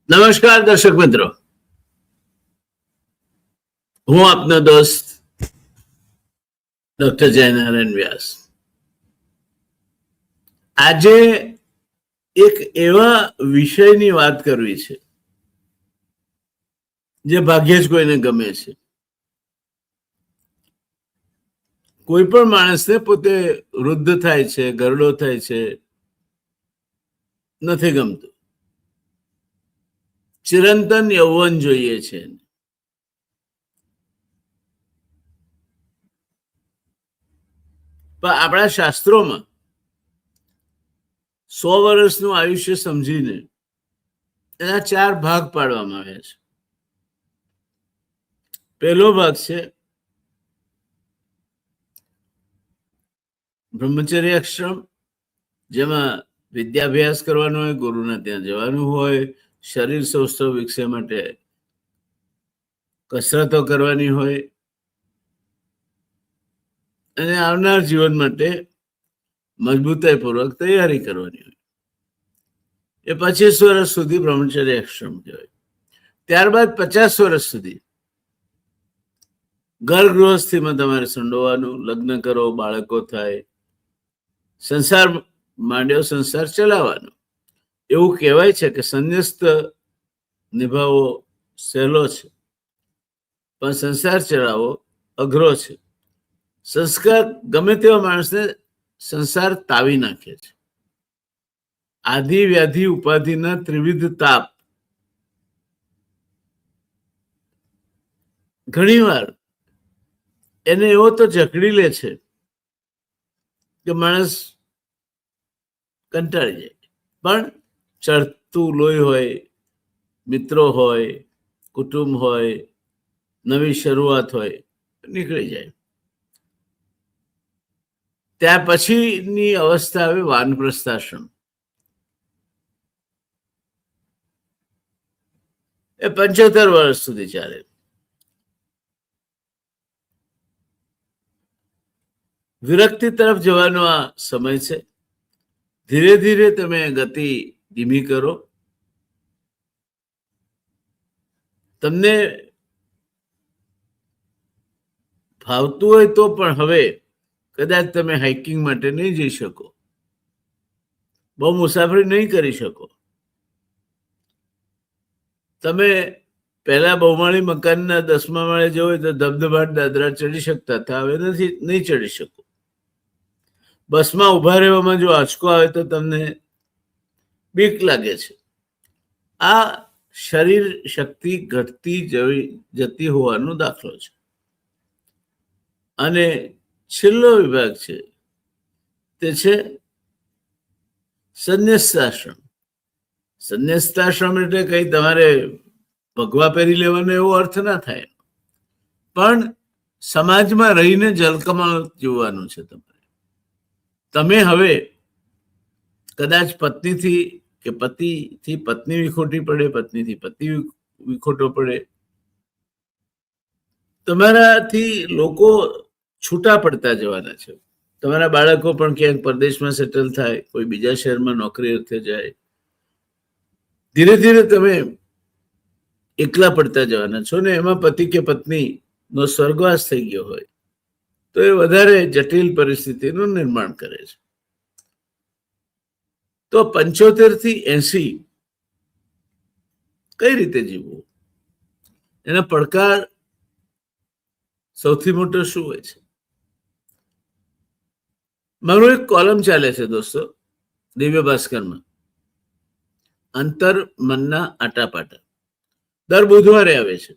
નમસ્કાર દર્શક મિત્રો, હું આપનો દોસ્ત ડોક્ટર જયનારાયણ વ્યાસ. આજે એક એવા વિષયની વાત કરવી છે જે ભાગ્યે જ કોઈને ગમે છે. કોઈ પણ માણસને પોતે વૃદ્ધ થાય છે, ગરડો થાય છે, નથી ગમતું. ચિરંતન યૌવન જોઈએ છે. પણ આપણા શાસ્ત્રોમાં 100 વર્ષનું આયુષ્ય સમજીને એના 4 ભાગ પાડવામાં આવ્યા છે. પહેલો ભાગ છે બ્રહ્મચર્યાશ્રમ, જેમાં વિદ્યાભ્યાસ કરવાનો હોય, ગુરુના ત્યાં જવાનું હોય, શરીર સૌષ્ઠવ વિકસે માટે કસરતો કરવાની હોય અને આવનાર જીવન માટે મજબૂતાઈપૂર્વક તૈયારી કરવાની હોય. એ 25 વર્ષ સુધી બ્રહ્મચર્યાશ્રમ કહેવાય. ત્યારબાદ 50 વર્ષ સુધી ઘર ગૃહસ્થીમાં તમારે સંડોવાનું, લગ્ન કરો, બાળકો થાય, સંસાર માંડ્યો, સંસાર ચલાવવાનો. એવું કહેવાય છે કે સંન્યસ્ત નિભાવવો સહેલો છે, પણ સંસાર ચલાવવો અઘરો છે. સંસ્કાર ગમે તેવા માણસને સંસાર તાવી નાખે છે. આધિ વ્યાધિ ઉપાધિના ત્રિવિધ તાપ ઘણીવાર એને એવો તો જકડી લે છે કે માણસ કંટાળી જાય. પણ ચડતું લોહી હોય, મિત્રો હોય, કુટુંબ હોય, નવી શરૂઆત હોય, નીકળી જાય. ત્યાર પછીની અવસ્થા આવે વાનપ્રસ્થાશ્રમ. એ 75 વર્ષ સુધી ચાલે. વિરક્તિ તરફ જવાનો આ સમય છે. ધીરે ધીરે તમે ગતિ ધીમી કરો. તમને ફાવતું હોય તો પણ હવે કદાચ તમે હાઇકિંગ માટે નહીં જઈ શકો, બહુ મુસાફરી નહીં કરી શકો. તમે પહેલા બહુમાળી મકાનના 10મા માળે જવું હોય તો ધબધબાટ દાદરા ચડી શકતા હતા, હવે નહીં ચડી શકો. બસમાં ઉભા રહેવામાં જો આંચકો આવે તો તમને બીક લાગે છે. આ શરીર શક્તિ ઘટતી જતી હોવાનો દાખલો છે. અને છેલ્લો વિભાગ છે તે છે સંન્યસ્તાશ્રમ. સંન્યસ્તાશ્રમ એટલે કઈ તમારે ભગવા પહેરી લેવાનો એવો અર્થ ના થાય, પણ સમાજમાં રહીને જલકમળ જીવવાનું છે. તમે હવે કદાચ પત્નીથી કે પતિથી પત્ની વિખોટી પડે, પત્નીથી પતિ વિખોટો પડે, તમારાથી લોકો છૂટા પડતા જવાના છે. તમારા બાળકો પણ ક્યાંક પરદેશમાં સેટલ થાય, કોઈ બીજા શહેરમાં નોકરી અર્થે જાય. ધીરે ધીરે તમે એકલા પડતા જવાના છો ને એમાં પતિ કે પત્નીનો સ્વર્ગવાસ થઈ ગયો હોય તો એ વધારે જટિલ પરિસ્થિતિનું નિર્માણ કરે છે. તો 75 થી 80 કઈ રીતે જીવવું, એના પડકાર સૌથી મોટો શું હોય છે? મારું એક કોલમ ચાલે છે દોસ્તો દિવ્ય ભાસ્કરમાં, અંતર મનના આટાપાટા. દર બુધવારે આવે છે,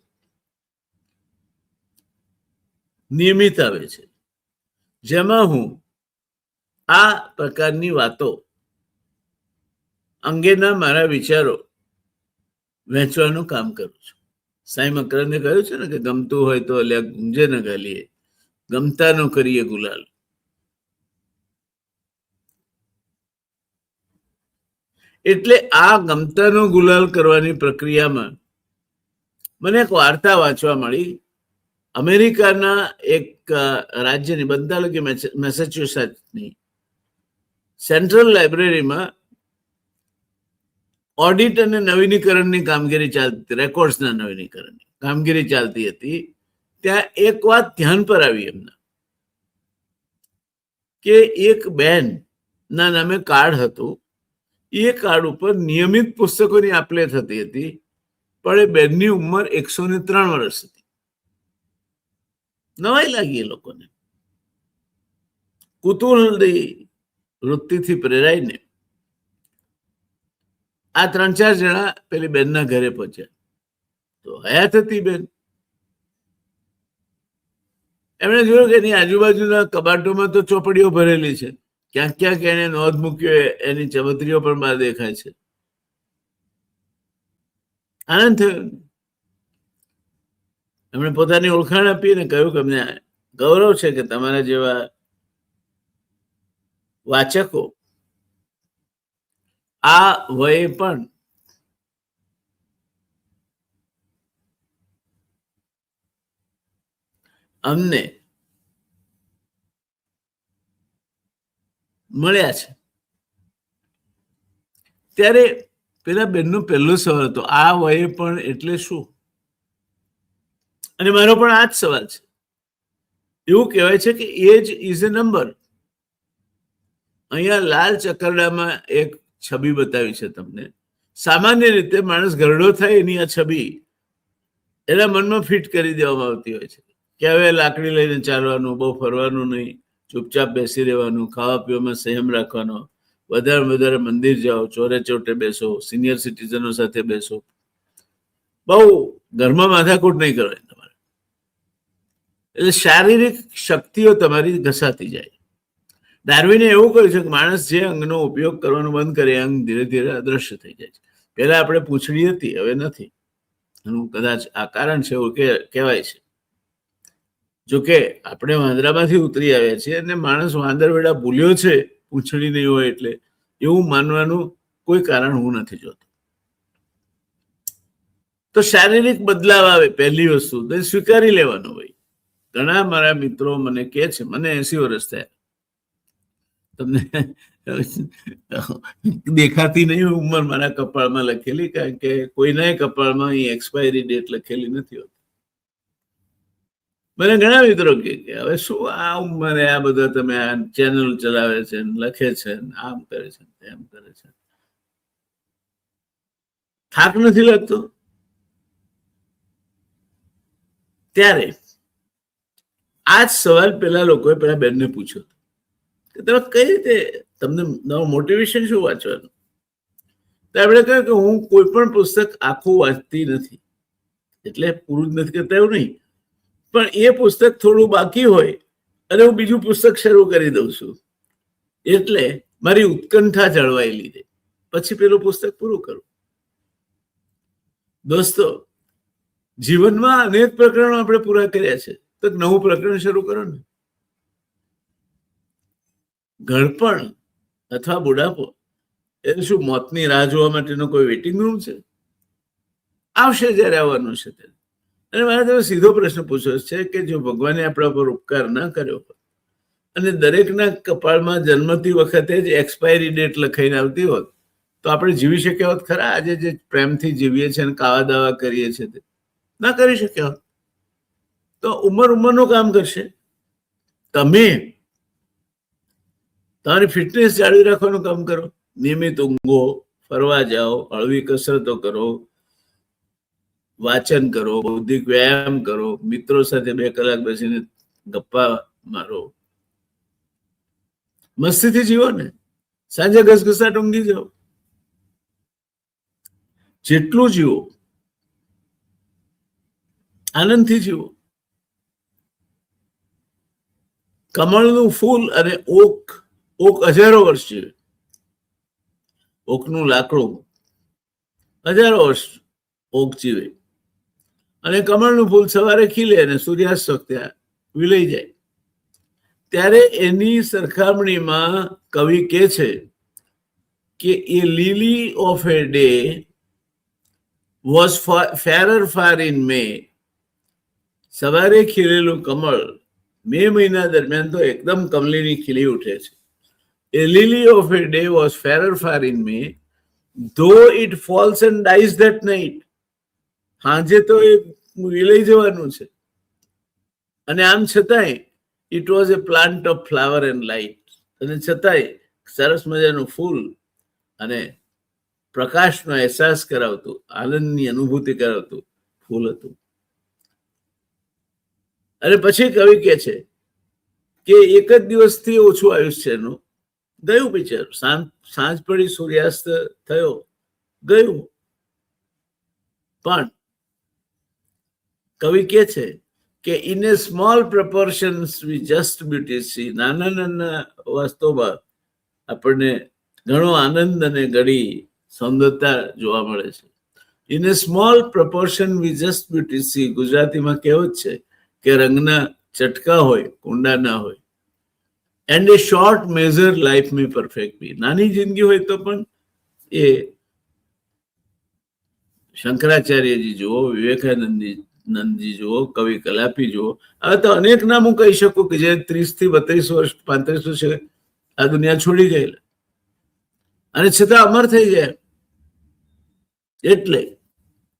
નિયમિત આવે છે, જેમાં હું આ પ્રકારની વાતો અંગેના મારા વિચારો વહેંચવાનું કામ કરું છું. સાંઈ મકરંદે કહ્યું છે ને કે ગમતું હોય તો અલ્યા ગુંજે ન ગાલીએ, ગમતાનો કરીએ ગુલાલ. એટલે આ ગમતાનો ગુલાલ કરવાની પ્રક્રિયામાં મને એક વાર્તા વાંચવા મળી. અમેરિકાના એક રાજ્યની, બનતા કે મેસેચ્યુસેટ્સની સેન્ટ્રલ લાઇબ્રેરીમાં ઓડિટ અને નવીનીકરણની કામગીરી ચાલતી, રેકોર્ડ્સના નવીનીકરણની કામગીરી ચાલતી હતી, ત્યાં એક વાત ધ્યાન પર આવી એમના કે એક બેન ના નામે કાર્ડ હતું, એ કાર્ડ ઉપર નિયમિત પુસ્તકોની આપ-લે થતી હતી, પણ એ બેનની ઉંમર 103 વર્ષ હતી. નવાઈ લાગી એ લોકોને. કુતૂહલની વૃત્તિથી પ્રેરાઈને આ 3-4 જણા પેલી બેનના ઘરે પહોંચ્યા. તો હયાત હતી બેન. એમણે જોયું કે એની આજુબાજુના કબાટોમાં તો ચોપડીઓ ભરેલી છે, ક્યાંક ક્યાંક એને નોંધ મૂક્યો, એની ચમત્રીઓ પણ બહાર દેખાય છે. આનંદ થયો. એમણે પોતાની ઓળખાણ આપી અને કહ્યું કે અમને ગૌરવ છે કે તમારા જેવા વાચકો આ વયે પણ અમને મળ્યા છે. ત્યારે પેલા બેનનો પહેલો સવાલ હતો, આ વયે પણ એટલે શું? અને મારો પણ આ જ સવાલ છે. એવું કહેવાય છે કે એજ ઇઝ અ નંબર. અહીંયા લાલ ચકરડામાં એક છબી બતાવી છે તમને. સામાન્ય રીતે માણસ ઘરડો થાય એની આ છબી એના મનમાં ફિટ કરી દેવામાં આવતી હોય છે કે હવે લાકડી લઈને ચાલવાનું, બહુ ફરવાનું નહીં, ચૂપચાપ બેસી રહેવાનું, ખાવા પીવામાં સંયમ રાખવાનો, વધારે મંદિર જાઓ, ચોરે ચોટે બેસો, સિનિયર સિટીઝનો સાથે બેસો, બહુ ઘરમાં માથાકૂટ નહીં કરવાની તમારે. એટલે શારીરિક શક્તિઓ તમારી ઘસાતી જાય. ડાર્વિને એવું કહ્યું છે કે માણસ જે અંગનો ઉપયોગ કરવાનો બંધ કરે અંગ ધીરે ધીરે અદ્રશ્ય થઈ જાય છે. પહેલા આપણે પૂંછડી હતી, હવે નથી. એનું કદાચ આ કારણ છે એવું કહેવાય છે. જોકે આપણે વાંદરામાંથી ઉતરી આવ્યા છીએ અને માણસ વાંદર વેડા ભૂલ્યો છે પૂંછડી નહીં હોય એટલે, એવું માનવાનું કોઈ કારણ હું નથી જોતો. તો શારીરિક બદલાવ આવે પહેલી વસ્તુ તો સ્વીકારી લેવાનું હોય. ઘણા મારા મિત્રો મને કહે છે, મને 80 વર્ષ થયા, તમને દેખાતી નહીં ઉંમર મારા કપાળમાં લખેલી, કારણ કે કોઈના કપાળમાં અહીં એક્સપાયરી ડેટ લખેલી નથી હોતી. મને ઘણા મિત્રો કે હવે શું આ ઉંમરે આ બધા તમે આ ચેનલ ચલાવે છે, લખે છે, આમ કરે છે, તેમ કરે છે, થાક નથી લાગતો? ત્યારે આ જ સવાલ પેલા લોકોએ પેલા બેનને પૂછ્યો કે તમે કઈ રીતે, તમને નવું મોટિવેશન શું વાંચવાનું? તો આપણે કહ્યું કે હું કોઈ પણ પુસ્તક આખું વાંચતી નથી, એટલે પૂરું જ નથી કરતા એવું નહીં, પણ એ પુસ્તક થોડું બાકી હોય અને હું બીજું પુસ્તક શરૂ કરી દઉં છું, એટલે મારી ઉત્કંઠા જળવાયેલી રહે, પછી પેલું પુસ્તક પૂરું કરું. દોસ્તો, જીવનમાં અનેક પ્રકરણો આપણે પૂરા કર્યા છે, તો નવું પ્રકરણ શરૂ કરો ને. ઘડપણ અથવા બુઢાપો એ શું મોતની રાહ જોવા માટેનો કોઈ વેઇટિંગ રૂમ છે? આવશે જ્યારે આવવાનું છે ત્યારે. અને મારે તમે સીધો પ્રશ્ન પૂછ્યો છે કે જો ભગવાને આપણા પર ઉપકાર ના કર્યો હોય અને દરેકના કપાળમાં જન્મતી વખતે જ એક્સપાયરી ડેટ લખાઈને આવતી હોત તો આપણે જીવી શક્યા હોત ખરા? આજે જે પ્રેમથી જીવીએ છીએ અને કાવા દાવા કરીએ છીએ તે ના કરી શક્યા હોત. તો ઉંમરનું કામ કરશે. તમે તમારી ફિટનેસ જાળવી રાખવાનું કામ કરો, નિયમિત ઊંઘો, ફરવા જાઓ, હળવી કસરતો કરો, વાંચન કરો, બૌદ્ધિક વ્યાયામ કરો, મિત્રો સાથે 2 કલાક બેસીને ગપ્પા મારો, મસ્તીથી જીવો ને. સાંજે ઘસઘસાટ ઊંઘી જાઓ. જેટલું જીવો આનંદથી જીવો. કમળનું ફૂલ અને ઓક 1000 વર્ષ જીવે. ઓકનું લાકડું 1000 વર્ષ ઓક જીવે અને કમળનું ફૂલ સવારે ખીલે અને સૂર્યાસ્ત વખતે વિલઈ જાય. ત્યારે એની સરખામણીમાં કવિ કહે છે કે a lily of a day was fairer far in May. સવારે ખીલેલું કમળ મે મહિના દરમિયાન તો એકદમ કમલીની ખીલી ઉઠે છે. A lily of a day was fairer far in May though it falls and dies that night, હાજે તો એ વિલાઈ જવાનું છે. અને આમ છતાંય it was A plant of flower and light, અને છતાંય સરસ મજાનું ફૂલ અને પ્રકાશનો અહેસાસ કરાવતું, આનંદની અનુભૂતિ કરાવતું ફૂલ હતું. અને પછી કવિ કે છે કે એક જ દિવસથી ઓછું આયુષ્ય એનું ગયું, બિચારું. સાંજ પડી, સૂર્યાસ્ત થયો, ગયું. પણ કવિ કે છે કે in a small proportions we just beauty see, નાના નાના વાસ્તવમાં આપણને ઘણો આનંદ અને ઘણી સૌંદર્યતા જોવા મળે છે. In a small proportion V just beauty C, ગુજરાતીમાં કહેવત છે કે રંગના ચટકા હોય, કુંડા ના હોય. And a short measure life may perfect be, નાની જિંદગી હોય તો પણ એ શંકરાચાર્યજી જુઓ, વિવેકાનંદજી જુઓ, કવિ કલાપી જુઓ, હવે તો અનેક નામ હું કહી શકું કે જે 30 થી 32 વર્ષ 35 વર્ષે આ દુનિયા છોડી ગયેલા અને છતાં અમર થઈ ગયા. એટલે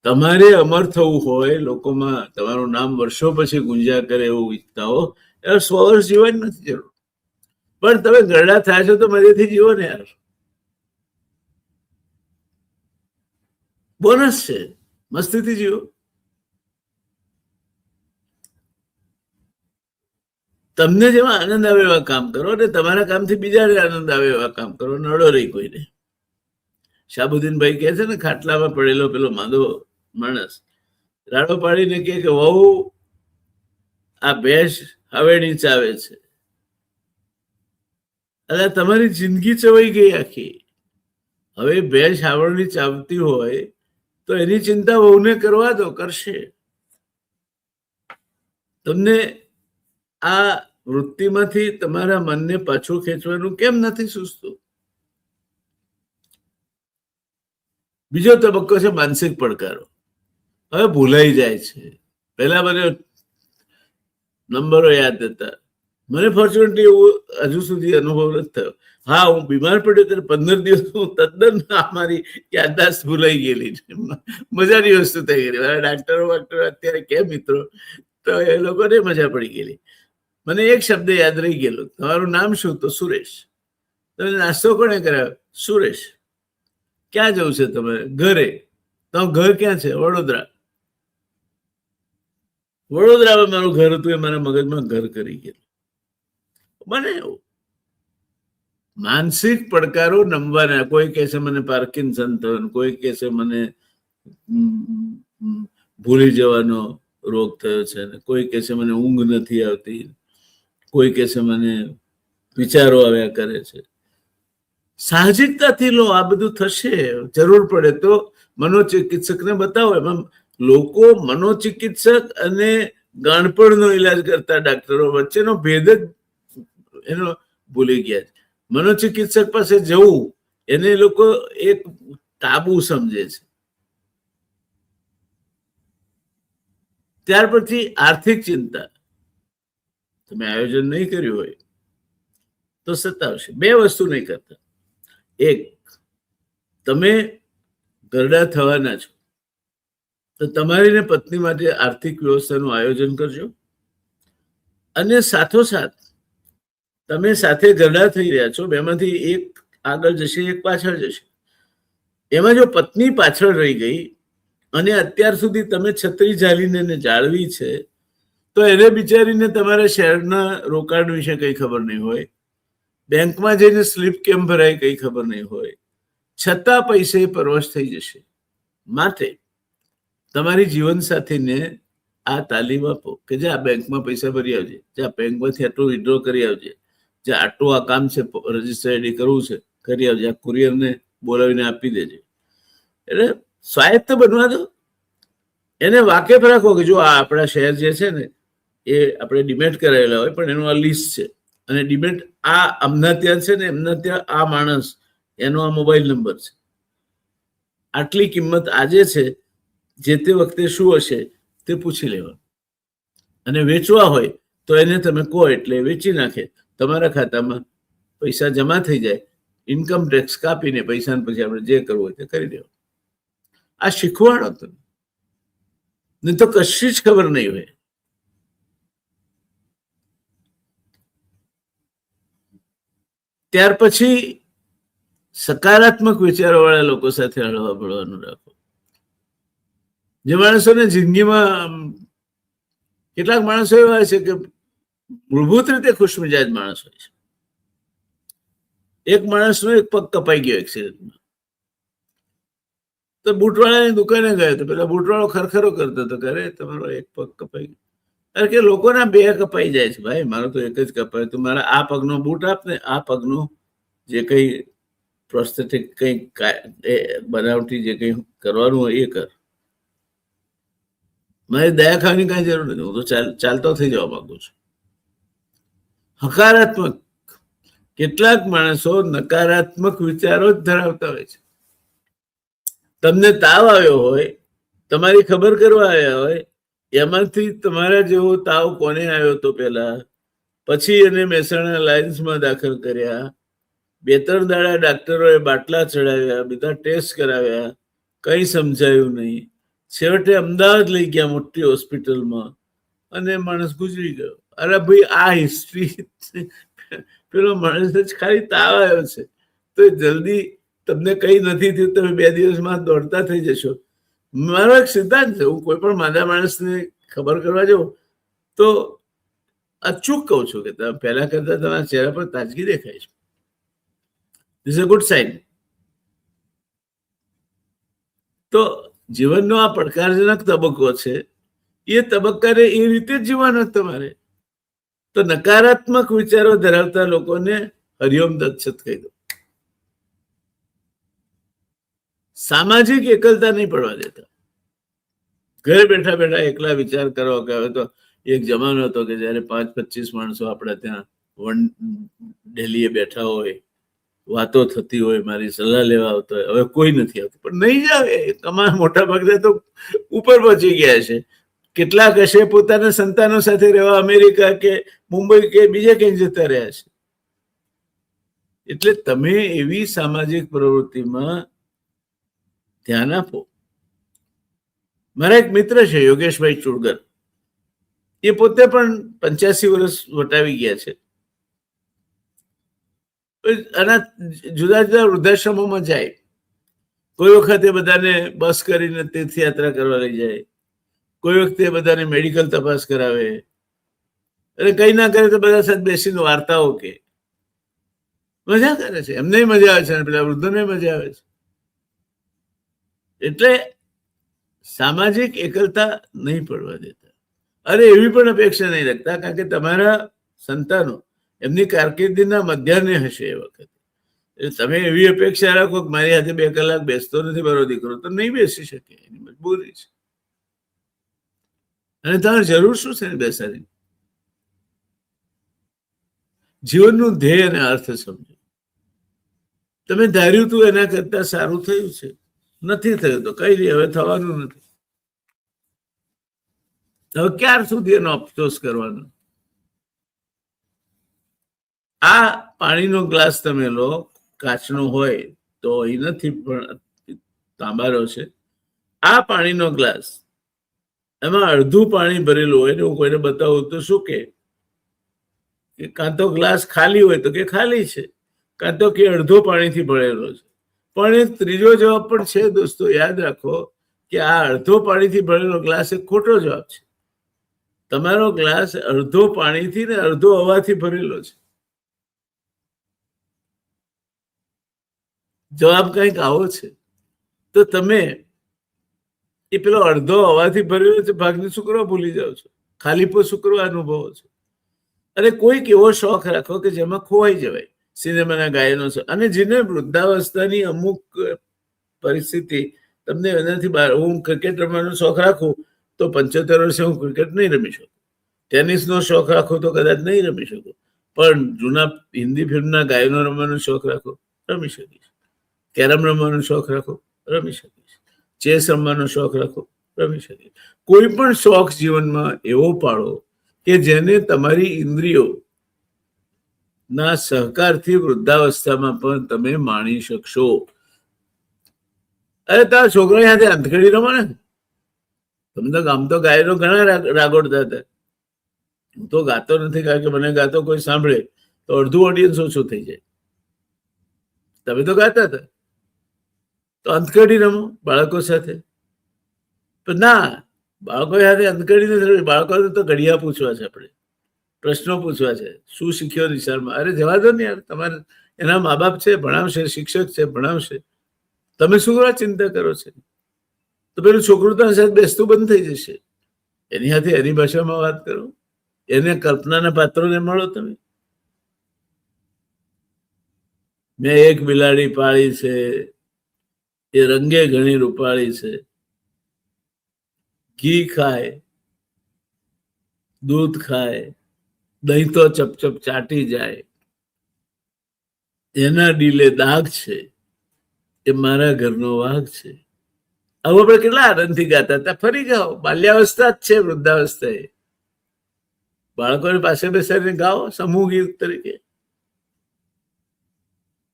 તમારે અમર થવું હોય, લોકોમાં તમારું નામ વર્ષો પછી ગુંજ્યા કરે એવું ઈચ્છતા હો, 100 વર્ષ જીવવાની નથી જરૂર. પણ તમે ગરડા થયા છો તો મજેથી જીવો ને યાર. બોનસ છે, મસ્તીથી જીવો. તમને જેમાં આનંદ આવે એવા કામ કરો અને તમારા કામથી બીજાને આનંદ આવે એવા કામ કરો, નડો રહી કોઈને. શાહબુદ્દીનભાઈ કહે છે ને, ખાટલામાં પડેલો પેલો માંદો માણસ રાડો પાડીને કે વહુ આ ભેંસ હવેણી ચાવે છે. અને તમારી જિંદગી ચવાઈ ગઈ આખી. હવે ભેંસ હાવરણી ચાવતી હોય તો એની ચિંતા વહુને કરવા દો, કરશે. તમને આ વૃત્તિમાંથી તમારા મનને પાછું ખેંચવાનું કેમ નથી સૂઝતું? બીજો તબક્કો છે માનસિક પડકારો. હવે ભૂલાઈ જાય છે. પહેલા મને નંબરો યાદ હતા. મને ફોર્ચ્યુનેટલી એવું હજુ સુધી અનુભવ નથી થયો. હા, હું બીમાર પડ્યો ત્યારે 15 દિવસ હું તદ્દન મારી યાદદાસ્ત ભૂલાઈ ગયેલી છે. મજાની વસ્તુ થઈ ગયેલી. મારા ડાક્ટરો અત્યારે કેમ મિત્રો, તો એ લોકોને મજા પડી ગયેલી. મને એક શબ્દ યાદ રહી ગયેલો, તમારું નામ શું? તો સુરેશ. તમે નાસ્તો કોને કરાવ્યો? સુરેશ. ક્યાં જવું છે તમારે? ઘરે. તમારું ઘર ક્યાં છે? વડોદરા. વડોદરામાં મારું ઘર હતું, એ મારા મગજમાં ઘર કરી ગયેલું. બને એવું. માનસિક પડકારો નમવાના. કોઈ કહે છે મને પાર્કિન્સન થયો, કોઈ કહે છે મને ભૂલી જવાનો રોગ થયો છે, કોઈ કહે છે મને ઊંઘ નથી આવતી, કોઈ કહે છે મને વિચારો આવ્યા કરે છે. સાહજિકતાથી લો, આ બધું થશે. જરૂર પડે તો મનોચિકિત્સકને બતાવો. એમાં લોકો મનોચિકિત્સક અને ગાણપણનો ઈલાજ કરતા ડાક્ટરો વચ્ચેનો ભેદ જ એનો ભૂલી ગયા છે. મનોચિકિત્સક પાસે જવું એને લોકો એક તાબુ સમજે છે. ત્યાર પછી આર્થિક ચિંતા. તમે આયોજન નહીં કર્યું હોય તો સતાવશે. બે વસ્તુ નહીં કરતા. એક, તમે ઘરડા થવાના છો તો તમારી ને પત્ની માટે આર્થિક વ્યવસ્થાનું આયોજન કરજો. અને સાથોસાથ તમે સાથે ઘરડા થઈ રહ્યા છો, બેમાંથી એક આગળ જશે, એક પાછળ જશે. એમાં જો પત્ની પાછળ રહી ગઈ અને અત્યાર સુધી તમે છત્રી ઝાલીને એને જાળવી છે, તો એને બિચારીને તમારા શહેરના રોકાણ વિશે કઈ ખબર નહીં હોય, બેંકમાં જઈને સ્લીપ કેમ ભરાય કઈ ખબર નહીં હોય, છતાં પૈસે પરવશ થઈ જશે. માટે તમારી જીવનસાથીને આ તાલીમ આપો કે જે આ બેંકમાં પૈસા ભરી આવજે, જે આ બેંકમાંથી આટલું વિડ્રો કરી આવજે, જે આટલું આ કામ છે રજીસ્ટર આઈડી કરવું છે કરી આવજે, આ કુરિયરને બોલાવીને આપી દેજે. એટલે સ્વાયત્ત બનવા દો. એને વાકેફ રાખો કે જો આ આપણા શહેર જે છે ને એ આપણે ડિમેટ કરાવેલા હોય, પણ એનું આ લિસ્ટ છે, અને ડિમેટ આ અમના ત્યાં છે ને એમના ત્યાં આ માણસ, એનો આ મોબાઈલ નંબર છે, આટલી કિંમત આજે છે, જે તે વખતે શું હશે તે પૂછી લેવાનું. અને વેચવા હોય તો એને તમે કહો એટલે વેચી નાખે, તમારા ખાતામાં પૈસા જમા થઈ જાય. ઇન્કમ ટેક્સ કાપીને પૈસા પછી આપણે જે કરવું હોય તે કરી દેવું. આ શીખવાડો તમે, નહીં તો કશી જ ખબર નહીં હોય. ત્યાર પછી સકારાત્મક વિચારો વાળા લોકો સાથે હળવા મળવાનું રાખો. જે માણસોને જિંદગીમાં, કેટલાક માણસો એવા હોય છે કે મૂળભૂત રીતે ખુશમિજાજ માણસ હોય છે. એક માણસનો એક પગ કપાઈ ગયો એક્સિડન્ટમાં, તો બૂટવાળાની દુકાને ગયો તો પેલા બૂટવાળો ખરખરો કરતો હતો કે અરે તમારો એક પગ કપાઈ ગયો. અરે કે લોકોના બે કપાઈ જાય છે ભાઈ, મારો તો એક જ કપાય, તો મારા આ પગનો બૂટ આપ ને આ પગનું જે કઈ પ્રોસ્થેટિક કઈ બનાવટી જે કઈ કરવાનું હોય એ કર. મારી દયા ખાવાની કઈ જરૂર નથી, હું તો ચાલતો થઈ જવા માંગુ છું. હકારાત્મક, કેટલાક માણસો નકારાત્મક વિચારો જ ધરાવતા હોય છે. તમને તાવ આવ્યો હોય, તમારી ખબર કરવા આવ્યા હોય, એમાંથી તમારા જેવો તાવ કોને આવ્યો હતો પેલા, પછી એને મહેસાણા લાઇન્સમાં દાખલ કર્યા, 2-3 દાડા ડાક્ટરોએ બાટલા ચડાવ્યા, બધા ટેસ્ટ કરાવ્યા, કઈ સમજાયું નહીં. છેવટે અમદાવાદ લઈ ગયા મોટી હોસ્પિટલમાં, અને માણસ ગુજરી ગયો. અરે ભાઈ, આ હિસ્ટ્રી, પેલો માણસ જ ખાલી તાવ આવ્યો છે તો જલ્દી તમને કઈ નથી થયું, તમે 2 દિવસમાં દોડતા થઈ જશો. મારો એક સિદ્ધાંત છે, હું કોઈ પણ માદા માણસને ખબર કરવા જાઉં તો અચૂક કહું છું કે તમે પહેલા કરતા તમારા ચહેરા પર તાજગી દેખાય છે. This a good sign. તો જીવનનો આ પડકારજનક તબક્કો છે, એ તબક્કાને એ રીતે જ જીવવાનો તમારે. તો નકારાત્મક વિચારો ધરાવતા લોકોને હરિઓમ દત્સત કહી દો. સામાજિક એકલતા નહીં પડવા દેતા. ઘરે બેઠા બેઠા એકલા વિચાર કરો કે હવે તો એક જમાનો હતો કે જયારે 5-25 માણસો આપણે ત્યાં ડેલીએ બેઠા હોય, વાતો થતી હોય, મારી સલાહ લેવા આવતો હોય. હવે કોઈ નથી આવતું, પણ નહીં જ આવે. તમારા મોટા ભાગના તો ઉપર પહોંચી ગયા છે. કેટલાક હશે પોતાના સંતાનો સાથે રહેવા અમેરિકા કે મુંબઈ કે બીજે ક્યાંય જતા રહ્યા છે. એટલે તમે એવી સામાજિક પ્રવૃત્તિમાં ધ્યાન આપો. મારા એક મિત્ર છે યોગેશભાઈ ચુડગર, એ પોતે પણ 85 વર્ષ વટાવી ગયા છે. આના જુદા જુદા વૃદ્ધાશ્રમોમાં જાય. કોઈ વખતે બધાને બસ કરીને તીર્થયાત્રા કરવા લઈ જાય, કોઈ વખતે બધાને મેડિકલ તપાસ કરાવે, અને કઈ ના કરે તો બધા સાથે બેસીને વાર્તાઓ કે મજા કરે છે. એમને મજા આવે છે અને પેલા વૃદ્ધોને મજા આવે છે. એટલે સામાજિક એકલતા નહીં પડવા દેતા. અરે એવી પણ અપેક્ષા નહીં રાખતા, કારણ કે તમારા સંતાનો એમની કારકિર્દીના મધ્યાહને હશે એ વખતે. એટલે તમે એવી અપેક્ષા રાખો કે મારી હાથે 2 કલાક બેસતો નથી મારો દીકરો, તો નહીં બેસી શકે, એની મજબૂરી છે. અને તમારે જરૂર શું છે બેસાડી? જીવનનું ધ્યેય અને અર્થ સમજો. તમે ધાર્યું તું એના કરતા સારું થયું છે, નથી થયું તો કઈ નહીં, હવે થવાનું નથી. હવે ક્યાર સુધી એનો અફસોસ કરવાનો? આ પાણીનો ગ્લાસ તમે લો, કાચનો હોય તો અહીં નથી પણ તાંબાનો છે. આ પાણીનો ગ્લાસ, એમાં અડધું પાણી ભરેલું હોય ને હું કોઈને બતાવું તો શું કે કાં તો ગ્લાસ ખાલી હોય તો કે ખાલી છે, કાં તો કે અડધો પાણીથી ભરેલો છે. પણ એક ત્રીજો જવાબ પણ છે દોસ્તો, યાદ રાખો કે આ અડધો પાણીથી ભરેલો ગ્લાસ એક ખોટો જવાબ છે. તમારો ગ્લાસ અડધો પાણીથી ને અડધો હવાથી ભરેલો છે. જવાબ કંઈક આવો છે. તો તમે એ પેલો અડધો હવાથી ભરેલો છે ભાગને શું કરવા ભૂલી જાઓ છો? ખાલીપો શું કરવા અનુભવો છો? અને કોઈક એવો શોખ રાખો કે જેમાં ખોવાઈ જવાય. સિનેમાના ગાયનો છે, અને જેને વૃદ્ધાવસ્થાની અમુક પરિસ્થિતિ તમને એનાથી બહાર, હું ક્રિકેટ રમવાનો શોખ રાખું તો 75 વર્ષે હું ક્રિકેટ નહીં રમી શકું. ટેનિસનો શોખ રાખો તો કદાચ નહીં રમી શકું, પણ જૂના હિન્દી ફિલ્મના ગાયનો રમવાનો શોખ રાખો, રમી શકીશ. કેરમ રમવાનો શોખ રાખો, રમી શકીશ. ચેસ રમવાનો શોખ રાખો, રમી શકીશ. કોઈ પણ શોખ જીવનમાં એવો પાડો કે જેને તમારી ઇન્દ્રિયો ના સહકારથી વૃદ્ધાવસ્થામાં પણ તમે માણી શકશો. અરે તારા છોકરા સાથે અંતખેડી રમો ને. તમે તો આમ તો ગાયનો ઘણા રાગોડતા હતા. હું તો ગાતો નથી, કારણ કે મને ગાતો કોઈ સાંભળે તો અડધું ઓડિયન્સ ઓછું થઈ જાય. તમે તો ગાતા હતા. તો અંતખેડી રમો બાળકો સાથે. પણ ના, બાળકો સાથે અંતખેડી નથી. બાળકો તો ઘડિયા પૂછવા છે, આપણે પ્રશ્નો પૂછવા છે, શું શીખ્યો નિશાળમાં. અરે જવા દો ને યાર, તમારે એના મા બાપ છે, ભણાવશે, શિક્ષક છે, ભણાવશે. તમે શું કરવા ચિંતા કરો છો? તો પેલું છોકરું તો સાથે બેસતું બંધ થઈ જશે. એની સાથે એની ભાષામાં વાત કરો, એને કલ્પનાના પાત્રોને મળો. તમે મેં એક બિલાડી પાળી છે, એ રંગે ઘણી રૂપાળી છે. ઘી ખાય, દૂધ ખાય, દહીં તો ચપચપ ચાટી જાય. એના ડીલે દાગ છે, એ મારા ઘરનો વાઘ છે. હવે આપણે કેટલા આનંદથી ગાતા હતા. ફરી ગાઓ, બાલ્યાવસ્થા જ છે વૃદ્ધાવસ્થા. એ બાળકોની પાસે બેસાડીને ગાઓ સમૂહ ગીત તરીકે.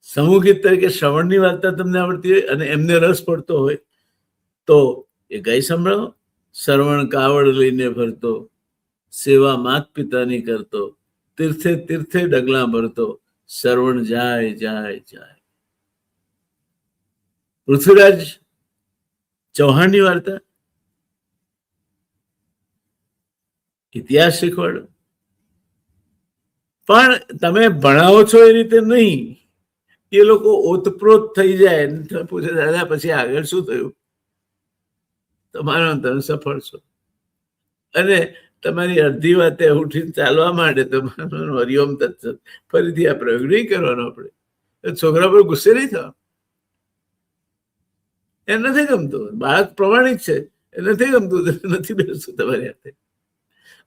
સમૂહ ગીત તરીકે શ્રવણની વાર્તા તમને આવડતી હોય અને એમને રસ પડતો હોય તો એ ગાઈ સંભળાવો. શ્રવણ કાવડ લઈને ફરતો, સેવા માત પિતાની કરતો, તીર્થે તીર્થે ડગલા ભરતો, શ્રવણ જાય જાય જાય. પૃથ્વીરાજ ચૌહાણની વાર્તા ઇતિહાસ શીખવાડો. પણ તમે ભણાવો છો એ રીતે નહીં. એ લોકો ઓતપ્રોત થઈ જાય, પૂછે દાદા પછી આગળ શું થયું? તમારો તમે સફળ છો. અને તમારી અડધી વાતે ઉઠીને ચાલવા માંડે તો હરિઓમ તત્સત. ફરીથી આ પ્રયોગ નહીં કરવાનો. આપણે છોકરા પર ગુસ્સે નહીં થવા. એ નથી ગમતું. બાળક પ્રમાણિક છે, એ નથી ગમતું, નથી બેસતું તમારી હાથે.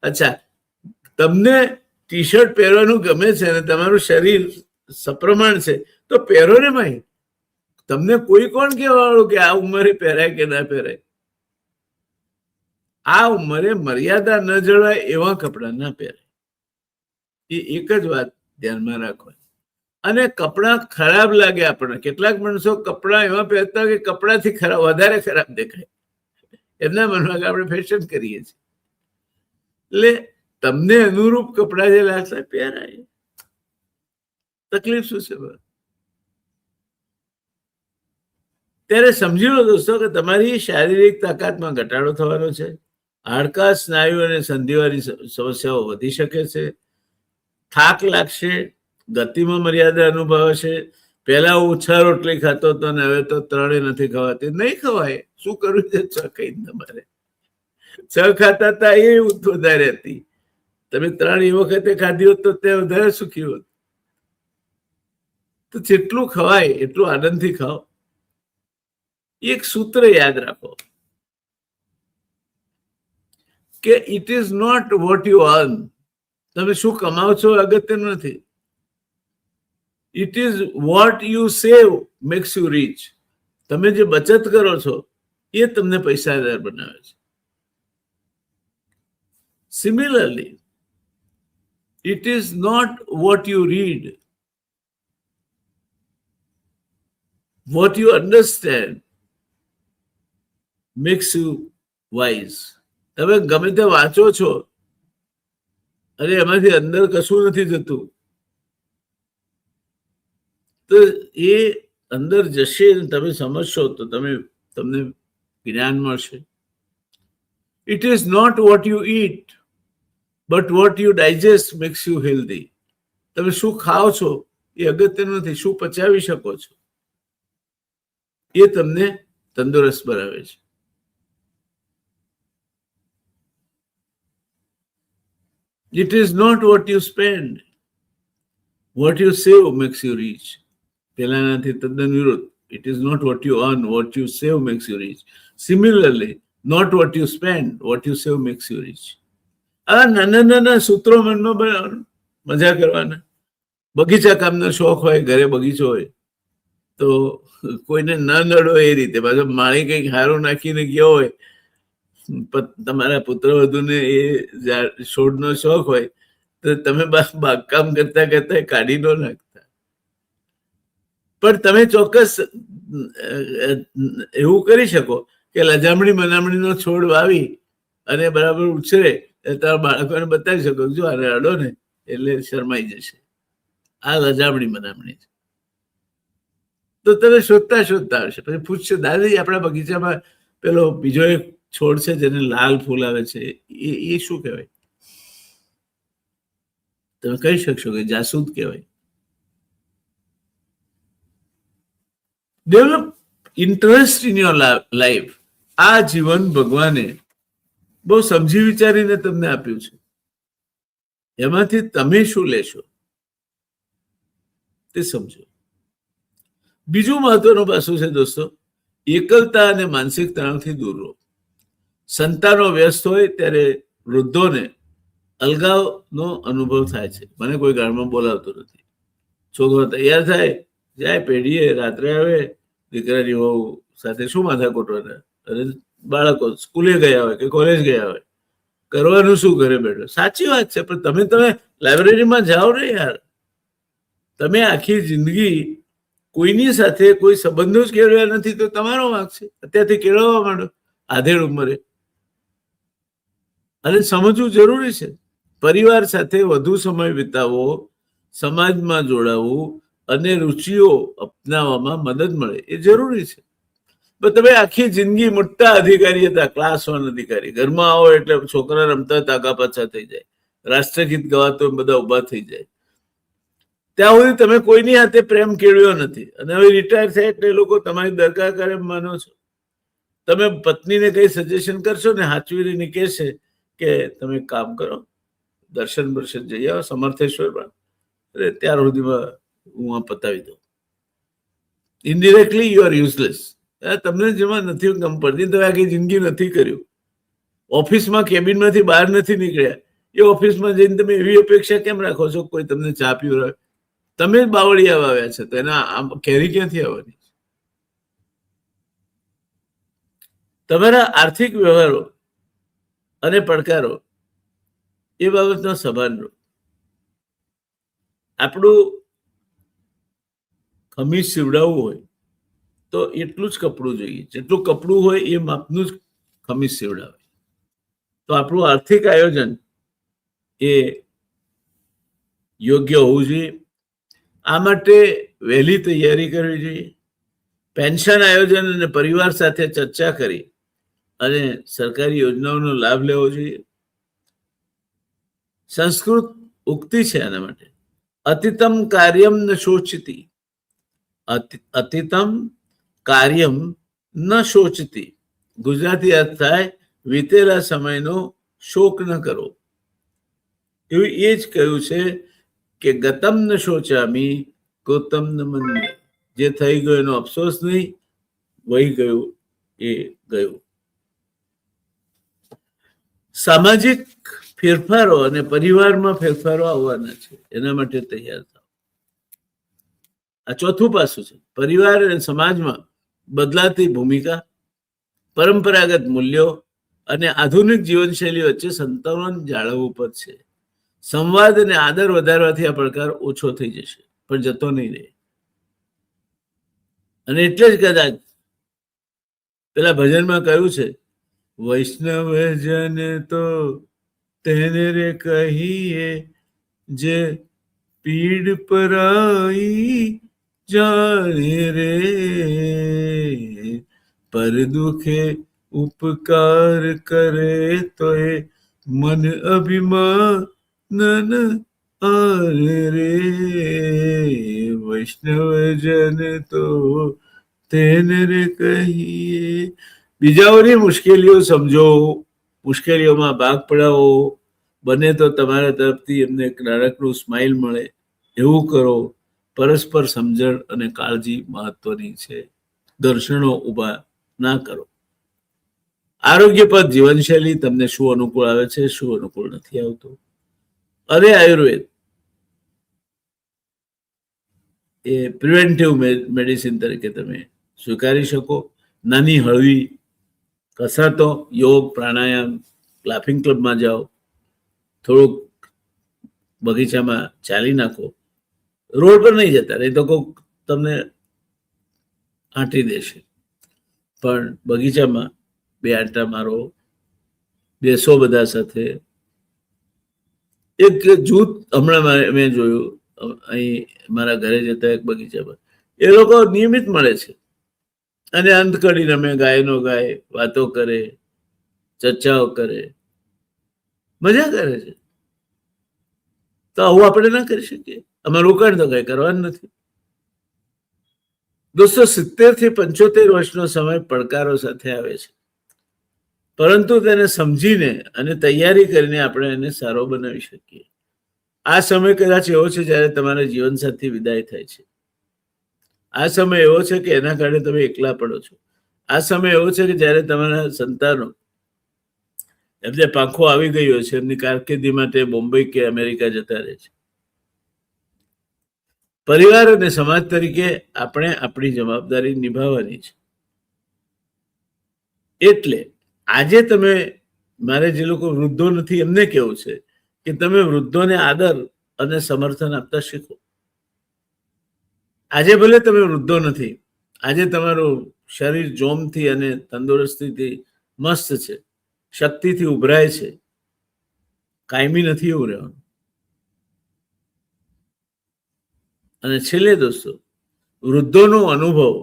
અચ્છા, તમને ટી શર્ટ પહેરવાનું ગમે છે અને તમારું શરીર સપ્રમાણ છે તો પહેરો ને ભાઈ. તમને કોઈ કોણ કહેવા વાળું કે આ ઉંમરે પહેરાય કે ના પહેરાય? આ ઉંમરે મર્યાદા ન જળવાય એવા કપડા ના પહેરાય. એ એક જ વાત ધ્યાનમાં રાખવાની. અને કપડા ખરાબ લાગે આપણને. કેટલાક માણસો કપડા એવા પહેરતા કે કપડાથી ખરાબ, વધારે ખરાબ દેખાય. એમના મનમાં કે આપણે ફેશન કરીએ છીએ. એટલે તમને અનુરૂપ કપડા જે લાગતા પહેરાય. તકલીફ શું છે? ત્યારે સમજી લો દોસ્તો કે તમારી શારીરિક તાકાતમાં ઘટાડો થવાનો છે. હાડકા, સ્નાયુ અને સંધિવાની સમસ્યાઓ વધી શકે છે. થાક લાગશે, ગતિમાં મર્યાદા અનુભવાશે. પહેલા ઓછા રોટલી ખાતો હતો ને હવે તો 3 નથી ખવાતી. નહીં ખવાય. શું કરવું છે? 6 ખાઈ તમારે. 6 ખાતા હતા એ વધારે હતી. તમે 3 એ વખતે ખાધી હોત તો તે વધારે સુખી હોત. તો જેટલું ખવાય એટલું આનંદથી ખાઓ. એક સૂત્ર યાદ રાખો કે it is not what you earn. તમે શું કમાવો છો અગત્યનું નથી. It is what you save makes you rich. તમે જે બચત કરો છો એ તમને પૈસાદાર બનાવે છે. Similarly, it is not what you read, what you understand makes you wise. તમે ગમે તે વાંચો છો અને એમાંથી અંદર કશું નથી જતું તો એ અંદર જશે, તમે સમજશો તો તમને જ્ઞાન મળશે. It is not what you eat, but what you digest makes you healthy. તમે શું ખાઓ છો એ અગત્યનું નથી, શું પચાવી શકો છો એ તમને તંદુરસ્ત બનાવે છે. It is not what you spend, what you save makes you rich. પહેલાનાથી તદ્દન વિરુદ્ધ. It is not what you earn, what you save makes you rich. Similarly, not what you spend, what you save makes you rich. આ નાના નાના સૂત્રો મનમાં બનાવવાનું, મજા કરવાના. બગીચા કામનો શોખ હોય, ઘરે બગીચો હોય તો કોઈને ન નડો એ રીતે. પાછો માળી કંઈક હારું નાખીને ગયો હોય, તમારા પુત્ર વધુને એ છોડનો શોખ હોય તો તમે બાગકામ કરતા કરતા કાઢી ન નાખતા. પણ તમે ચોક્કસ એવું કરી શકો કે લજામણી મનામણીનો છોડ વાવી અને બરાબર ઉછરે તારા બાળકોને બતાવી શકો, જો આને અડો ને એટલે શરમાઈ જશે, આ લજામણી મનામણી છે. તો તમે શોધતા શોધતા આવશે. પછી પૂછશે, દાદાજી આપણા બગીચામાં પેલો બીજો એક છોડ છે જેને લાલ ફૂલ આવે છે, એ શું કહેવાય? તમે કહી શકશો કે જાસૂદ કહેવાય. Develop interest in your life. આ જીવન ભગવાને બહુ સમજી વિચારીને તમને આપ્યું છે. એમાંથી તમે શું લેશો તે સમજો. બીજું મહત્વનું પાસું છે દોસ્તો, એકલતા અને માનસિક તણાવથી દૂર રહો. સંતાનો વ્યસ્ત હોય ત્યારે વૃદ્ધોને અલગાવનો અનુભવ થાય છે. મને કોઈ ગામમાં બોલાવતો નથી, છોકરો તૈયાર થાય, જાય પેઢીએ, રાત્રે આવે, દીકરાની વહુ સાથે શું માથા કોટવાના, અને બાળકો સ્કૂલે ગયા હોય કે કોલેજ ગયા હોય, કરવાનું શું ઘરે બેઠો. સાચી વાત છે, પણ તમે લાઇબ્રેરીમાં જાઓ ને યાર. તમે આખી જિંદગી કોઈની સાથે કોઈ સંબંધો જ કેળવ્યા નથી તો તમારો વાંક છે. અત્યારથી કેળવવા માંડો આધેડ ઉંમરે. અને સમજવું જરૂરી છે, પરિવાર સાથે વધુ સમય વિતાવવો, સમાજમાં જોડાવવું અને રુચિઓ અપનાવવામાં મદદ મળે એ જરૂરી છે. પણ તમે આખી જિંદગી મોટા અધિકારી હતા, ક્લાસ 1 અધિકારી, ઘરમાં આવો એટલે છોકરા રમતા તાકા પાછા થઈ જાય, રાષ્ટ્રગીત ગવાતો બધા ઉભા થઈ જાય. ત્યાં સુધી તમે કોઈની હાથે પ્રેમ કેળવ્યો નથી, અને હવે રિટાયર થાય એટલે એ લોકો તમારી દરકાર કરે એમ માનો છો. તમે પત્નીને કઈ સજેશન કરશો ને હાચવીને કહેશે કે તમે કામ કરો, દર્શન બર્શન જઈ આવો સમર્થેશ્વરમાં, એટલે ત્યાર સુધીમાં હું આ પતાવી દઉં. Indirectly you are useless. તમને જેમાં નથી ગમ પડતી, તમે આખી જિંદગી નથી કર્યું, ઓફિસમાં કેબિનમાંથી બહાર નથી નીકળ્યા, એ ઓફિસમાં જઈને તમે એવી અપેક્ષા કેમ રાખો છો કોઈ તમને ચા પીવડાવે? તમે જ બાવળિયા વાવ્યા છે, તો એના કેરી ક્યાંથી આવવાની? તમારા આર્થિક વ્યવહારો અને પડકારો એ બાબતનો સભાન રહો. આપણું ખમીસ સીવડાવવું હોય તો એટલું જ કપડું જોઈએ, જેટલું કપડું હોય એ માપનું જ ખમીસ સીવડાવે. તો આપણું આર્થિક આયોજન એ યોગ્ય હોવું જોઈએ. આ માટે વહેલી તૈયારી કરવી જોઈએ. પેન્શન આયોજન અને પરિવાર સાથે ચર્ચા કરી અને સરકારી યોજનાઓનો લાભ લેવો જોઈએ. સંસ્કૃત ઉક્તિ છે આના માટે, અતિતમ કાર્યમ ન શોચતી, અતિતમ કાર્યમ ન શોચતી. ગુજરાતી અર્થ થાય, વીતેલા સમયનો શોક ન કરો. એવું એ જ કહ્યું છે કે ગતમ ન શોચામી ગૌતમ ન મન્ય. જે થઈ ગયો એનો અફસોસ નહીં, વહી ગયું એ ગયું. સામાજિક ફેરફારો અને પરિવારમાં ફેરફારો આવવાના છે, એના માટે તૈયાર થાવ. આ ચોથું પાસું છે, પરિવાર અને સમાજમાં બદલાતી ભૂમિકા, પરંપરાગત મૂલ્યો અને આધુનિક જીવનશૈલી વચ્ચે સંતુલન જાળવવું પડશે. સંવાદ અને આદર વધારવાથી આ પડકાર ઓછો થઈ જશે, પણ જતો નહીં રહે. અને એટલે જ કદાચ પેલા ભજનમાં કહ્યું છે, વૈષ્ણવજન તો તેને રે કહીએ જે પીડ પરાઈ જાણે રે, પર દુખે ઉપકાર કરે તો એ મન અભિમાનન આને રે. વૈષ્ણવજન તો તેને રે કહીએ. બીજાઓની મુશ્કેલીઓ સમજો, મુશ્કેલીઓમાં ભાગ પડાવો, બને તો તમારા તરફથી એમને એક નાનકડું સ્માઇલ મળે એવું કરો. પરસ્પર સમજણ અને કાળજી મહત્વની છે. દર્શનો ઊભા ના કરો. આરોગ્યપદ જીવનશૈલી તમને શું અનુકૂળ આવે છે, શું અનુકૂળ નથી આવતું. અને આયુર્વેદ એ પ્રિવેન્ટિવ મેડિસિન તરીકે તમે સ્વીકારી શકો. નાની હળવી કસરતો, યોગ, પ્રાણાયામ, લાફિંગ ક્લબમાં જાઓ, થોડુંક બગીચામાં ચાલી નાખો, રોડ પર નહીં જતા, નહીં તો કોઈક તમને આંટી દેશે, પણ બગીચામાં 2 આંટા મારો, બેસો બધા સાથે. એક જૂથ હમણાં મેં જોયું અહીં મારા ઘરે જતા એક બગીચામાં, એ લોકો નિયમિત મળે છે અને અંતકડી રમે, ગાયનો ગાય, વાતો કરે, ચર્ચાઓ કરે, મજા કરે છે. તો આવું આપણે ના કરી શકીએ? અમારું રોકાણ તો કઈ કરવાનું નથી. દોસ્તો, 70 થી 75 વર્ષનો સમય પડકારો સાથે આવે છે, પરંતુ તેને સમજીને અને તૈયારી કરીને આપણે એને સારો બનાવી શકીએ. આ સમય કદાચ એવો છે જ્યારે તમારા જીવનસાથી વિદાય થાય છે. આ સમય એવો છે કે એના કારણે તમે એકલા પડો છો. આ સમય એવો છે કે જ્યારે તમારા સંતાનો એમને પાંખો આવી ગયો છે, એમની કારકિર્દી માટે બોમ્બે કે અમેરિકા જતા રહે છે. પરિવાર અને સમાજ તરીકે આપણે આપણી જવાબદારી નિભાવવાની છે. એટલે આજે તમે, મારે જે લોકો વૃદ્ધો નથી એમને કેવું છે કે તમે વૃદ્ધોને આદર અને સમર્થન આપતા શીખો. આજે ભલે તમે વૃદ્ધો નથી, આજે તમારું શરીર જોમથી અને તંદુરસ્તીથી મસ્ત છે, શક્તિથી ઉભરાય છે, કાયમી નથી એવું રહેવાનું. અને છેલ્લે દોસ્તો, વૃદ્ધોનો અનુભવ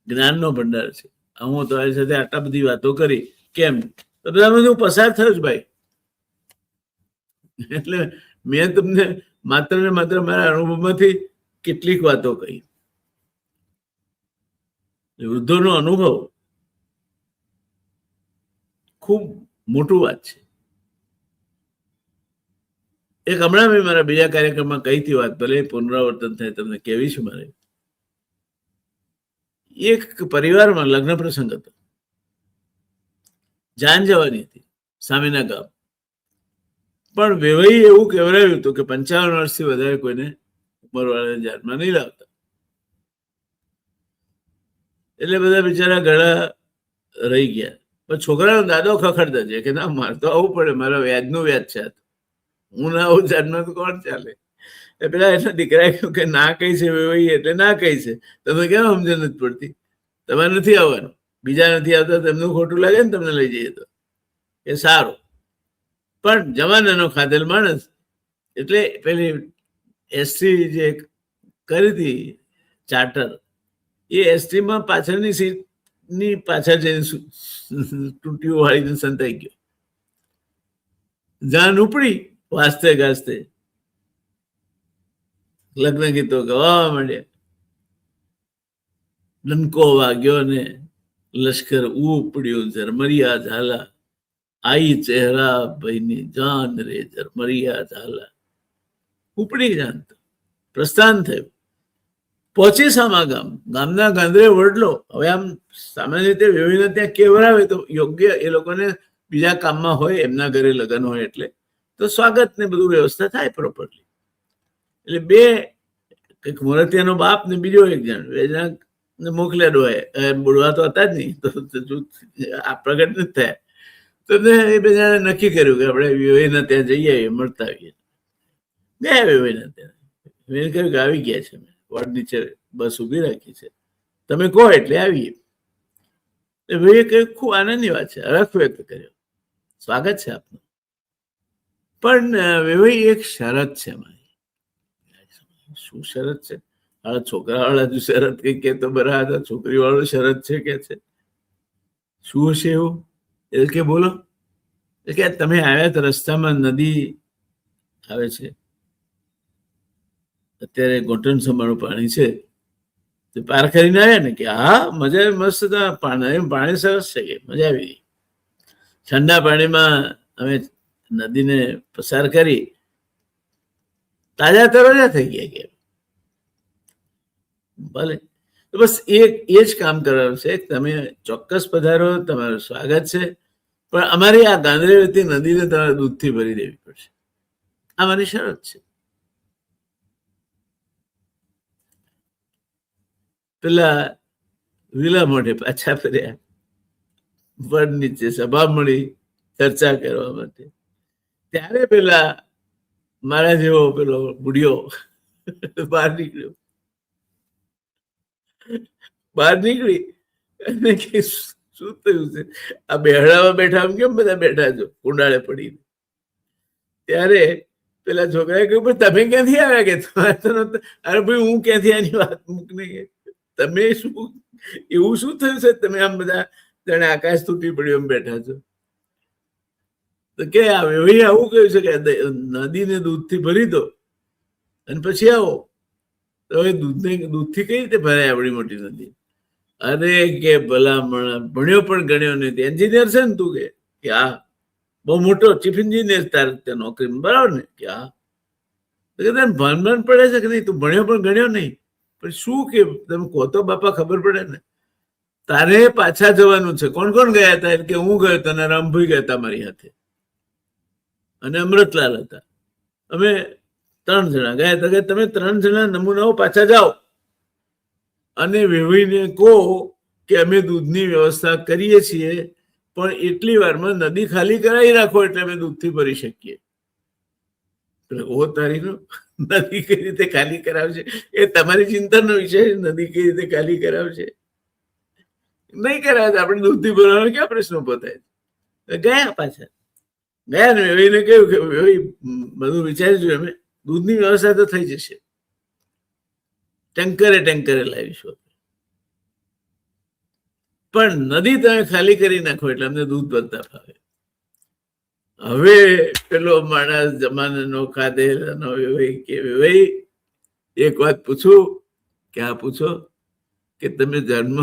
જ્ઞાનનો ભંડાર છે. હું તમારી સાથે આટલા બધી વાતો કરી કેમ? તો બધા બધું પસાર થયો જ ભાઈ. એટલે મેં તમને માત્ર ને માત્ર મારા અનુભવમાંથી કેટલીક વાતો કહી. વૃદ્ધોનો અનુભવ ખૂબ મોટું વાત છે. એક હમણાં મેં મારા બીજા કાર્યક્રમમાં કહી હતી વાત, ભલે પુનરાવર્તન થાય, તમને કહેવી છે મારે. એક પરિવારમાં લગ્ન પ્રસંગ હતો, જાન જવાની હતી સામેના ગામ, પણ વેવાઈ એવું કહેવાયું હતું કે 55 વર્ષથી વધારે કોઈને ઉંમરવાળાને જાનમાં નહીં લાવતા. એટલે બધા બિચારા ઘણા રહી ગયા. પણ છોકરાનો દાદો ખખડતા છે કે ના, મારે તો આવવું પડે, મારા વ્યાજનું વ્યાજ છે, હું ના આવું જાનમાં તો કોણ ચાલે. પેલા એના દીકરાએ કહ્યું કે ના કઈ છે વેવાઈ, એટલે ના કઈ છે, તમે કેમ સમજણ નથી પડતી? તમારે નથી આવવાનું, બીજા નથી આવતા, તેમનું ખોટું લાગે ને તમને લઈ જઈએ તો એ સારું. પણ જમાનાનો ખાધેલ માણસ એટલે પેલી એસટી જે કરી હતી ચાર્ટર, એ એસટીમાં પાછળની સીટની પાછળ જઈને તૂટીઓ વાળીને સંતાઈ ગયો. જાન ઉપડી, વાજતે ગાજતે લગ્ન ગીતો ગાવા માંડ્યા. ડંકો વાગ્યો ને લશ્કર ઉપડ્યું, ઝરમરિયા ઝાલા, આઈ ચહેરા ભાઈની જાન રે ઝરમરિયા ઝાલા. ઉપડી જાન, પ્રસ્થાન થયું. પહોંચી સામા ગામ, ગામના ગાંધરે વડલો. હવે આમ સામાન્ય રીતે વેવીને ત્યાં કેવરાવે તો યોગ્ય, એ લોકોને બીજા કામમાં હોય, એમના ઘરે લગ્ન હોય એટલે તો સ્વાગત ને બધું વ્યવસ્થા થાય પ્રોપરલી. એટલે બે, એક મોરતિયાનો બાપ ને બીજો એક જણ, 2 જણ મોકલ્યા ડોહાએ. બોલવા તો હતા જ નહીં, તો આ પ્રગટ નથી થયા. તો એ 2 જણે નક્કી કર્યું કે આપણે વેવાઈના ત્યાં જઈ આવીએ, મળતા આવીએ. ગયા વેવાઈના ત્યાં. મેં કહ્યું કે આવી ગયા છે, વોર્ડ નીચે બસ ઉભી રાખી છે, તમે કહો એટલે આવીએ. ભાઈએ કહ્યું ખૂબ આનંદની વાત છે, હરખ વ્યક્ત કર્યો, સ્વાગત છે આપનું. પણ વેવાઈ એક શરત છે મારી. શું શરત છે? છોકરા વાળા જો શરત કઈ કે તો બરાબર, છોકરી વાળો શરત છે કે છે. શું હશે એવું? એટલે કે બોલો. એટલે કે તમે આવ્યા તો રસ્તામાં નદી આવે છે, અત્યારે ઘોંટણ સમાણું પાણી છે, તો પાર કરીને આવ્યા ને? કે હા, મજા મસ્ત, પાણી સરસ છે, કે મજા આવી ગઈ. ઠંડા પાણીમાં અમે નદીને પસાર કરી, તાજા તરોજા થઈ ગયા. કે ભલે, તો બસ એ જ કામ કરવાનું છે. તમે ચોક્કસ પધારો, તમારું સ્વાગત છે, પણ અમારી આ ગાંધરેવતી નદીને તમારે દૂધથી ભરી દેવી પડશે. આ મારી શરત છે. પેલા વિલા મોઢે પાછા ફર્યા, વડ નીચે સભા મળી ચર્ચા કરવા માટે. ત્યારે પેલા મારા જેવો પેલો બુઢિયો બહાર નીકળ્યો, બહાર નીકળી અને કે શું થયું છે, આ બેહડામાં બેઠા આમ કેમ બધા બેઠા છો કુંડાળે પડીને? ત્યારે પેલા છોકરાએ કહ્યું, તમે ક્યાંથી આવ્યા? કે અરે ભાઈ હું ક્યાંથી, આની વાત મૂકની, તમે શું એવું શું થયું છે તમે આમ બધા જાણે આકાશ તૂટી પડ્યું એમ બેઠા છો? તો કે આવે આવું કહ્યું છે કે નદીને દૂધથી ભરી દો અને પછી આવો. તો હવે દૂધથી કઈ રીતે ભરાય આવડી મોટી નદી? અરે કે ભલા ભણ્યો પણ ગણ્યો નથી, એન્જિનિયર છે ને તું? કે હા, બહુ મોટો ચીફ એન્જિનિયર તારે ત્યાં નોકરી, બરાબર ને? કે હા. તો કે તને ભાન પડે છે કે નહીં? તું ભણ્યો પણ ગણ્યો નહીં, પણ શું કે તમે કહો તો બાપા ખબર પડે ને. તારે પાછા જવાનું છે. કોણ કોણ ગયા હતા? કે હું ગયો હતો અને રામભાઈ ગયા હતા મારી સાથે અને અમૃતલાલ હતા. અમે 3 જણા ગયા હતા. કે તમે 3 જણા નમૂનાઓ પાછા જાઓ અને વેવીને કહો કે અમે દૂધની વ્યવસ્થા કરીએ છીએ, પણ એટલી વારમાં નદી ખાલી કરાવી રાખો એટલે અમે દૂધથી ભરી શકીએ. ઓ તારીનો, નદી કઈ રીતે ખાલી કરાવશે એ તમારી ચિંતાનો વિષય. નદી કઈ રીતે ખાલી કરાવશે? નહીં કરાવે આપણે દૂધથી ભરવાનો ક્યાં પ્રશ્ન પતાય? ગયા પાછા ગયા ને વેવીને કહ્યું કે વેવી બધું વિચારીશું, અમે દૂધની વ્યવસ્થા તો થઈ જશે, ટેન્કરે લાવીશું, પણ નદી તમે ખાલી કરી નાખો એટલે અમને દૂધ ભરતા ફાવે. હવે પેલો માણસ જમાનાનો ખાધેલાનો વેવાઈ કે વેવાઈ એક વાત પૂછું? કે આ પૂછો કે તમે જન્મ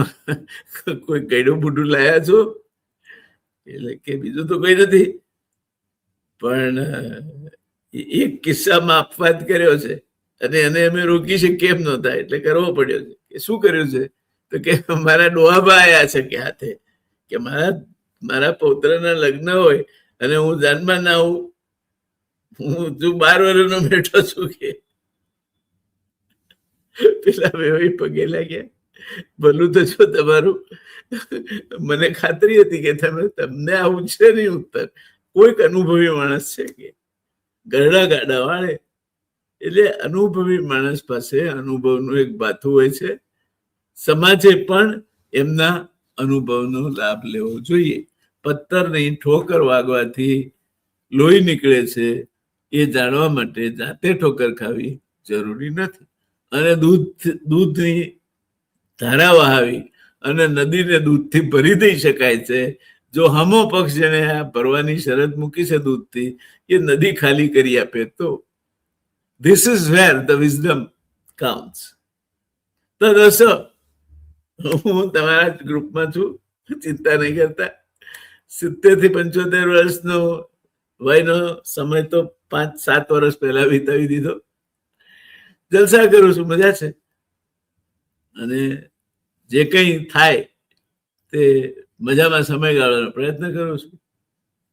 કોઈ ગયડું બુઢું લાયા છો? એટલે કે બીજું તો કઈ નથી, પણ એક કિસ્સામાં અપવાદ કર્યો છે અને એને અમે રોકી શકીએ એમ નહોતા, એટલે કરવો પડ્યો છે. કે શું કર્યું છે? તો કે મારા ડોહાબા આવ્યા છે કે હાથે, કે મારા પૌત્રના લગ્ન હોય અને હું જાનમાં ના આવું, હું 12 વર્ષનો બેઠો છું. કે પેલા વેવાઈ પગે લાગ્યા, ભલું તો છો તમારું, મને ખાતરી હતી કે તમને આવું છે નહીં ઉત્તર. કોઈક અનુભવી માણસ છે કે ગરડા ગાડા વાળે, એટલે અનુભવી માણસ પાસે અનુભવનું એક બાથું હોય છે. સમાજે પણ એમના અનુભવનો લાભ લેવો જોઈએ. પથ્થરની ઠોકર વાગવાથી લોહી નીકળે છે એ જાણવા માટે જાતે ઠોકર ખાવી જરૂરી નથી. અને દૂધની ધારા વહાવી અને નદીને દૂધથી ભરી દઈ શકાય છે. જો હમો પક્ષ જેને આ ભરવાની શરત મૂકી છે દૂધથી, એ નદી ખાલી કરી આપે તો this is wear the wisdom counts. તો દોસ્તો, હું તમારા ગ્રુપમાં છું, ચિંતા નહીં કરતા. 70 થી 75 વર્ષનો વયનો સમય તો 5-7 વર્ષ પહેલા વિતાવી દીધો. જલસા કરું છું, મજા છે. અને જે કંઈ થાય તે મજામાં સમય ગાળવાનો પ્રયત્ન કરું છું.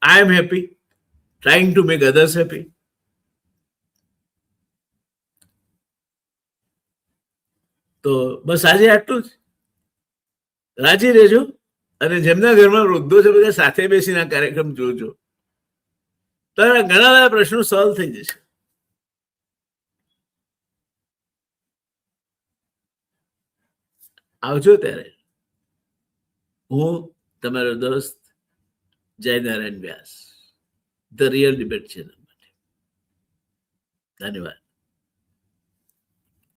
I am happy, trying to make others happy. તો બસ આજે આટલું જ. રાજી રહેજો અને જેમના ઘરમાં વૃદ્ધો છે બધા સાથે બેસીને આ કાર્યક્રમ જોજો, તારા ઘણા બધા પ્રશ્નો સોલ્વ થઈ જશે. આવજો ત્યારે. હું તમારો દોસ્ત જયનારાયણ વ્યાસ, ધ રિયલ ડિબેટ ચેનલ માટે. ધન્યવાદ.